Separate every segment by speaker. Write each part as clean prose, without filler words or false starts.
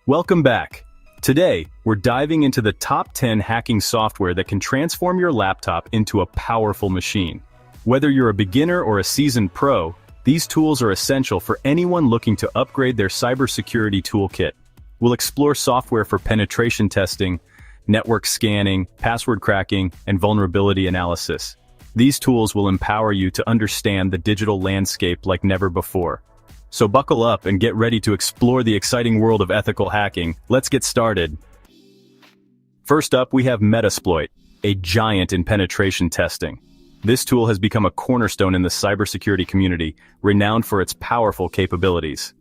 Speaker 1: Welcome back. Today, we're diving into the top 10 hacking software that can transform your laptop into a powerful machine. Whether you're a beginner or a seasoned pro, these tools are essential for anyone looking to upgrade their cybersecurity toolkit. We'll explore software for penetration testing, network scanning, password cracking, and vulnerability analysis. These tools will empower you to understand the digital landscape like never before. So buckle up and get ready to explore the exciting world of ethical hacking. Let's get started. First up, we have Metasploit, a giant in penetration testing. This tool has become a cornerstone in the cybersecurity community, renowned for its powerful capabilities.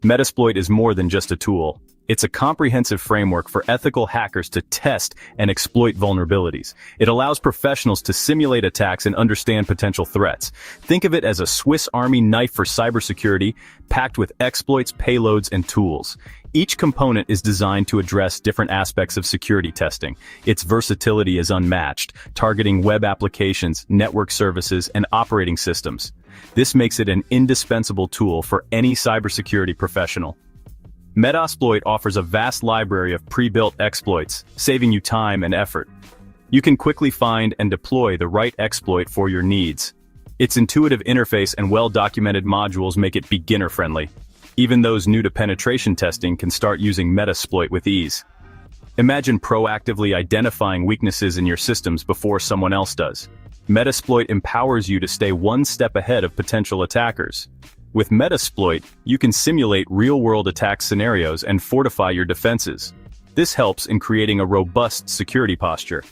Speaker 1: Metasploit is more than just a tool. It's a comprehensive framework for ethical hackers to test and exploit vulnerabilities. It allows professionals to simulate attacks and understand potential threats. Think of it as a Swiss Army knife for cybersecurity, packed with exploits, payloads, and tools. Each component is designed to address different aspects of security testing. Its versatility is unmatched, targeting web applications, network services, and operating systems. This makes it an indispensable tool for any cybersecurity professional. Metasploit offers a vast library of pre-built exploits, saving you time and effort. You can quickly find and deploy the right exploit for your needs. Its intuitive interface and well-documented modules make it beginner-friendly. Even those new to penetration testing can start using Metasploit with ease. Imagine proactively identifying weaknesses in your systems before someone else does. Metasploit empowers you to stay one step ahead of potential attackers. With Metasploit, you can simulate real-world attack scenarios and fortify your defenses. This helps in creating a robust security posture.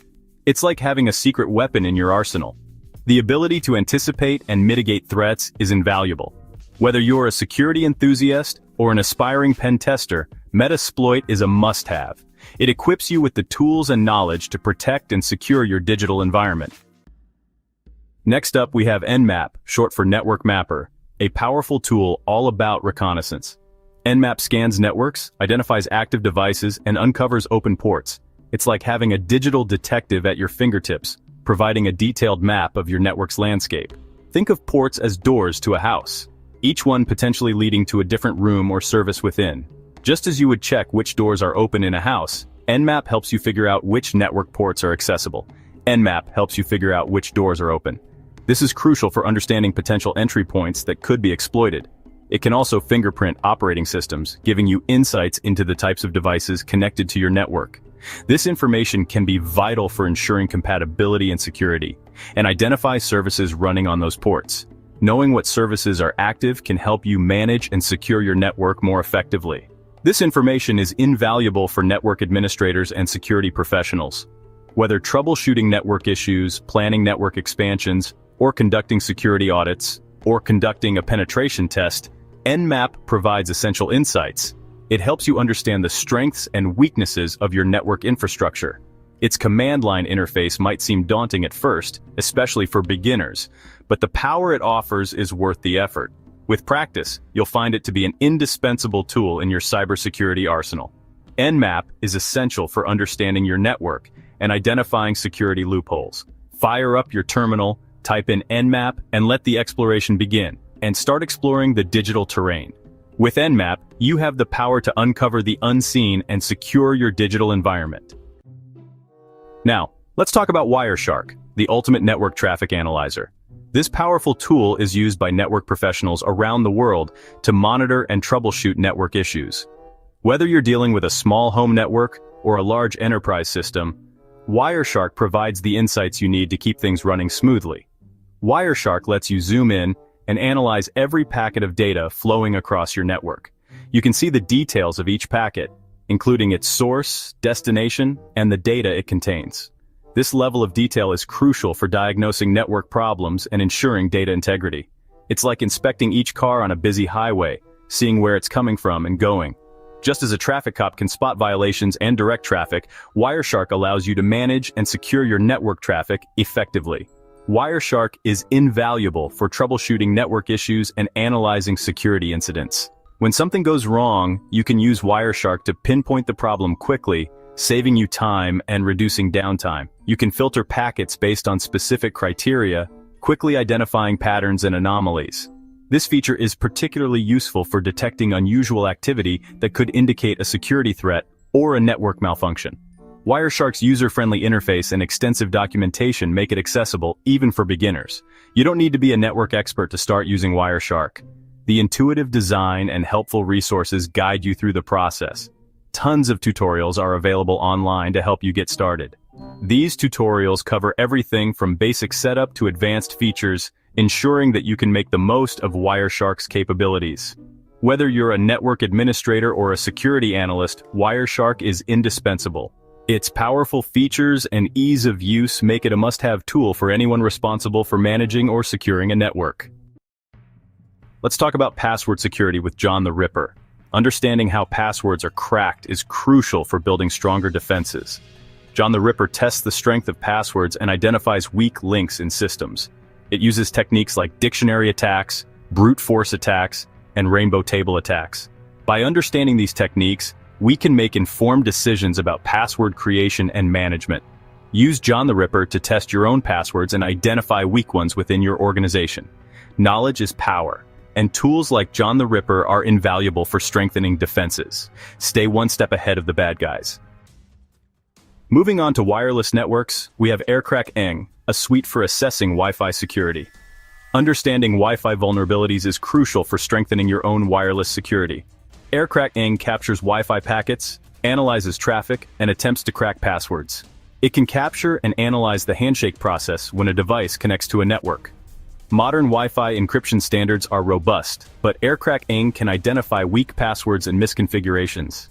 Speaker 1: It's like having a secret weapon in your arsenal. The ability to anticipate and mitigate threats is invaluable. Whether you're a security enthusiast or an aspiring pen tester, Metasploit is a must-have. It equips you with the tools and knowledge to protect and secure your digital environment. Next up, we have Nmap, short for Network Mapper, a powerful tool all about reconnaissance. Nmap scans networks, identifies active devices, and uncovers open ports. It's like having a digital detective at your fingertips, providing a detailed map of your network's landscape. Think of ports as doors to a house, each one potentially leading to a different room or service within. Just as you would check which doors are open in a house, Nmap helps you figure out which network ports are accessible. Nmap helps you figure out which doors are open. This is crucial for understanding potential entry points that could be exploited. It can also fingerprint operating systems, giving you insights into the types of devices connected to your network. This information can be vital for ensuring compatibility and security, and identify services running on those ports. Knowing what services are active can help you manage and secure your network more effectively. This information is invaluable for network administrators and security professionals. Whether troubleshooting network issues, planning network expansions, or conducting security audits, or conducting a penetration test, Nmap provides essential insights. It helps you understand the strengths and weaknesses of your network infrastructure. Its command line interface might seem daunting at first, especially for beginners, but the power it offers is worth the effort. With practice, you'll find it to be an indispensable tool in your cybersecurity arsenal. Nmap is essential for understanding your network and identifying security loopholes. Fire up your terminal, type in Nmap, and let the exploration begin, and start exploring the digital terrain. With Nmap, you have the power to uncover the unseen and secure your digital environment. Now, let's talk about Wireshark, the ultimate network traffic analyzer. This powerful tool is used by network professionals around the world to monitor and troubleshoot network issues. Whether you're dealing with a small home network or a large enterprise system, Wireshark provides the insights you need to keep things running smoothly. Wireshark lets you zoom in and analyze every packet of data flowing across your network. You can see the details of each packet, including its source, destination, and the data it contains. This level of detail is crucial for diagnosing network problems and ensuring data integrity. It's like inspecting each car on a busy highway, seeing where it's coming from and going. Just as a traffic cop can spot violations and direct traffic, Wireshark allows you to manage and secure your network traffic effectively. Wireshark is invaluable for troubleshooting network issues and analyzing security incidents. When something goes wrong, you can use Wireshark to pinpoint the problem quickly, saving you time and reducing downtime. You can filter packets based on specific criteria, quickly identifying patterns and anomalies. This feature is particularly useful for detecting unusual activity that could indicate a security threat or a network malfunction. Wireshark's user-friendly interface and extensive documentation make it accessible even for beginners. You don't need to be a network expert to start using Wireshark. The intuitive design and helpful resources guide you through the process. Tons of tutorials are available online to help you get started. These tutorials cover everything from basic setup to advanced features, ensuring that you can make the most of Wireshark's capabilities. Whether you're a network administrator or a security analyst, Wireshark is indispensable. Its powerful features and ease of use make it a must-have tool for anyone responsible for managing or securing a network. Let's talk about password security with John the Ripper. Understanding how passwords are cracked is crucial for building stronger defenses. John the Ripper tests the strength of passwords and identifies weak links in systems. It uses techniques like dictionary attacks, brute force attacks, and rainbow table attacks. By understanding these techniques, we can make informed decisions about password creation and management. Use John the Ripper to test your own passwords and identify weak ones within your organization. Knowledge is power, and tools like John the Ripper are invaluable for strengthening defenses. Stay one step ahead of the bad guys. Moving on to wireless networks, we have Aircrack-ng, a suite for assessing Wi-Fi security. Understanding Wi-Fi vulnerabilities is crucial for strengthening your own wireless security. Aircrack-ng captures Wi-Fi packets, analyzes traffic, and attempts to crack passwords. It can capture and analyze the handshake process when a device connects to a network. Modern Wi-Fi encryption standards are robust, but Aircrack-ng can identify weak passwords and misconfigurations.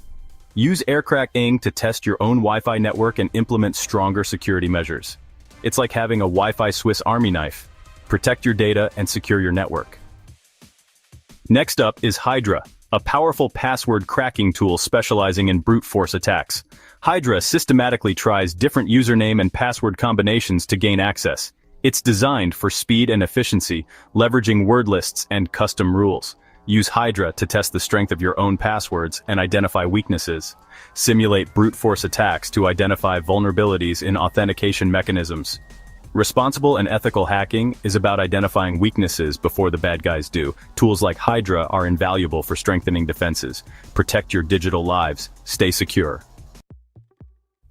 Speaker 1: Use Aircrack-ng to test your own Wi-Fi network and implement stronger security measures. It's like having a Wi-Fi Swiss Army knife. Protect your data and secure your network. Next up is Hydra, a powerful password cracking tool specializing in brute force attacks. Hydra systematically tries different username and password combinations to gain access. It's designed for speed and efficiency, leveraging word lists and custom rules. Use Hydra to test the strength of your own passwords and identify weaknesses. Simulate brute force attacks to identify vulnerabilities in authentication mechanisms. Responsible and ethical hacking is about identifying weaknesses before the bad guys do. Tools like Hydra are invaluable for strengthening defenses. Protect your digital lives. Stay secure.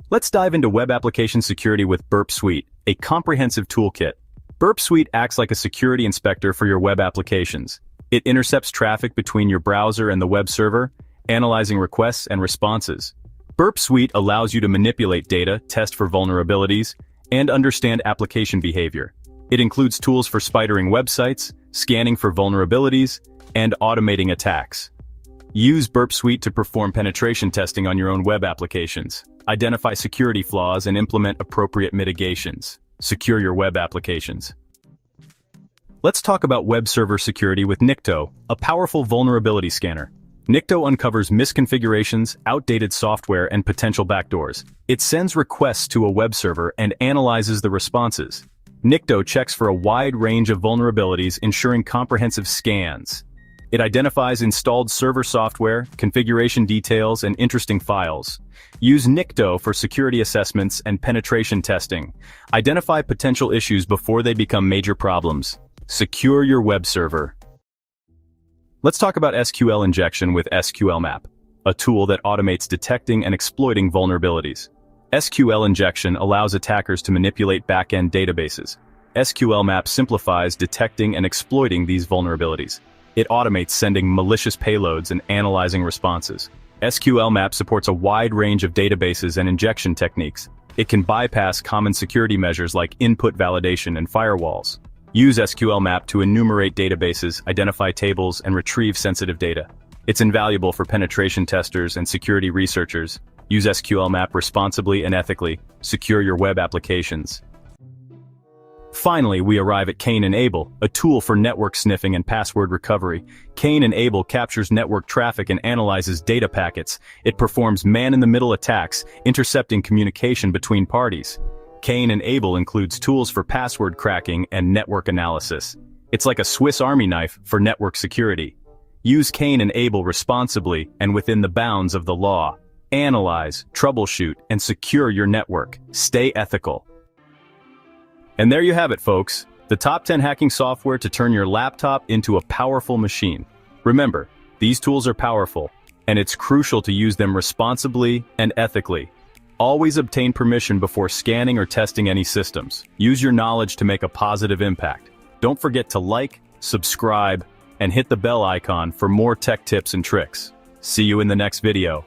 Speaker 1: Let's dive into web application security with Burp Suite, a comprehensive toolkit. Burp Suite acts like a security inspector for your web applications. It intercepts traffic between your browser and the web server, analyzing requests and responses. Burp Suite allows you to manipulate data, test for vulnerabilities, and understand application behavior. It includes tools for spidering websites, scanning for vulnerabilities, and automating attacks. Use Burp Suite to perform penetration testing on your own web applications. Identify security flaws and implement appropriate mitigations. Secure your web applications. Let's talk about web server security with Nikto, a powerful vulnerability scanner. Nikto uncovers misconfigurations, outdated software, and potential backdoors. It sends requests to a web server and analyzes the responses. Nikto checks for a wide range of vulnerabilities, ensuring comprehensive scans. It identifies installed server software, configuration details, and interesting files. Use Nikto for security assessments and penetration testing. Identify potential issues before they become major problems. Secure your web server. Let's talk about SQL Injection with Nmap, a tool that automates detecting and exploiting vulnerabilities. SQL Injection allows attackers to manipulate back-end databases. Nmap simplifies detecting and exploiting these vulnerabilities. It automates sending malicious payloads and analyzing responses. Nmap supports a wide range of databases and injection techniques. It can bypass common security measures like input validation and firewalls. Use Nmap to enumerate databases, identify tables, and retrieve sensitive data. It's invaluable for penetration testers and security researchers. Use Nmap responsibly and ethically. Secure your web applications. Finally, we arrive at Cain Abel, a tool for network sniffing and password recovery. Cain Abel captures network traffic and analyzes data packets. It performs man-in-the-middle attacks, intercepting communication between parties. Cain Abel includes tools for password cracking and network analysis. It's like a Swiss Army knife for network security. Use Cain Abel responsibly and within the bounds of the law. Analyze, troubleshoot, and secure your network. Stay ethical. And there you have it, folks. The top 10 hacking software to turn your laptop into a powerful machine. Remember, these tools are powerful, and it's crucial to use them responsibly and ethically. Always obtain permission before scanning or testing any systems. Use your knowledge to make a positive impact. Don't forget to like, subscribe, and hit the bell icon for more tech tips and tricks. See you in the next video.